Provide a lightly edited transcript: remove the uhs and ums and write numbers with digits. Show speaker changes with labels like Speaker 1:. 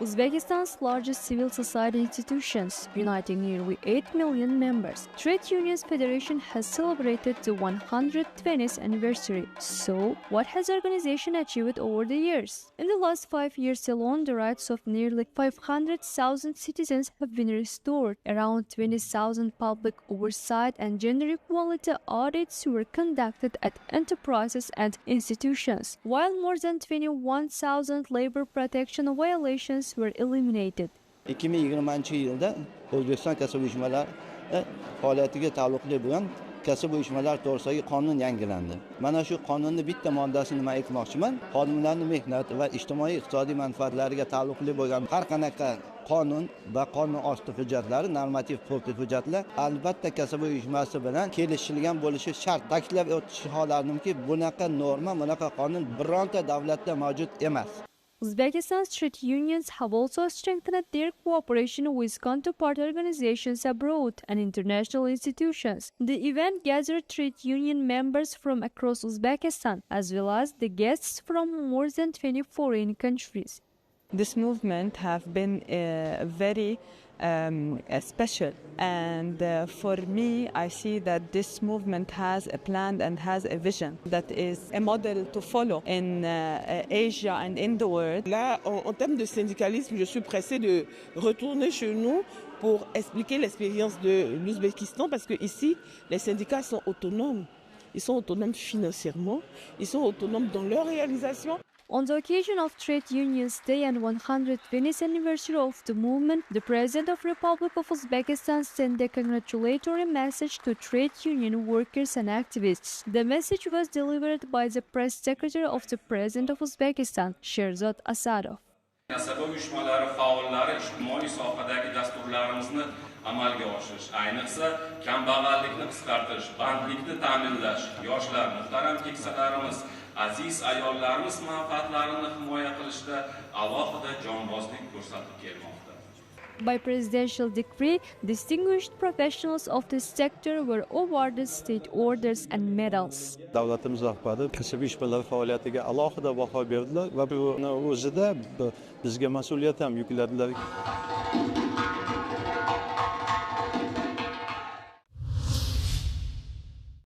Speaker 1: Uzbekistan's largest civil society institutions, uniting nearly 8 million members, Trade Unions Federation has celebrated the 120th anniversary. So, what has the organization achieved over the years? In the last 5 years alone, the rights of nearly 500,000 citizens have been restored. Around 20,000 public oversight and gender equality audits were conducted at enterprises and institutions, while more than 21,000 labor protection violations were eliminated.
Speaker 2: 2020-yilda O'zbekiston kasb uyushmalari faoliyatiga taalluqli bo'lgan kasb uyushmalari to'g'risidagi qonun yangilandi. Mana shu qonunning bitta moddasini men aytmoqchiman. Xodimlarning mehnat va ijtimoiy iqtisodiy manfaatlariga taalluqli bo'lgan har qanaqa qonun va qonun osti hujjatlari, normativ huquqiy hujjatlar albatta kasb uyushmasi bilan kelishilgan bo'lishi shart. Ta'kidlab o'tish holarimki, bunaqa norma, bunaqa qonun bironta davlatda mavjud emas.
Speaker 1: Uzbekistan's trade unions have also strengthened their cooperation with counterpart organizations abroad and international institutions. The event gathered trade union members from across Uzbekistan, as well as the guests from more than 20 foreign countries.
Speaker 3: This movement have been very special, and for me I see that this movement has a plan and has a vision that is a model to follow in Asia and in the world.
Speaker 4: Là, en termes de syndicalisme, je suis pressée de retourner chez nous pour expliquer l'expérience de l'Ouzbékistan, parce que ici les syndicats sont autonomes. Ils sont autonomes financièrement, ils sont autonomes dans leur réalisation.
Speaker 1: On the occasion of Trade Unions Day and 120th anniversary of the movement, the President of Republic of Uzbekistan sent a congratulatory message to trade union workers and activists. The message was delivered by the press secretary of the President of Uzbekistan, Sherzod Asadov.
Speaker 5: Kasaba uyushmalari faollari ijtimoiy sohadagi dasturlarimizni amalga oshirish, ayniqsa kambag'allikni qisqartirish, bandlikni ta'minlash, yoshlar, muhtaram keksalarimiz, aziz ayollarimiz manfaatlarini himoya qilishda alohida jonbozlik ko'rsatib kelmoqda.
Speaker 1: By presidential decree, distinguished professionals of this sector were awarded state orders and medals.
Speaker 6: Davlatimiz rahbari kasb uyushmalari faoliyatiga alohida baho berdilar va bu o'zida bizga mas'uliyat ham yukladilar.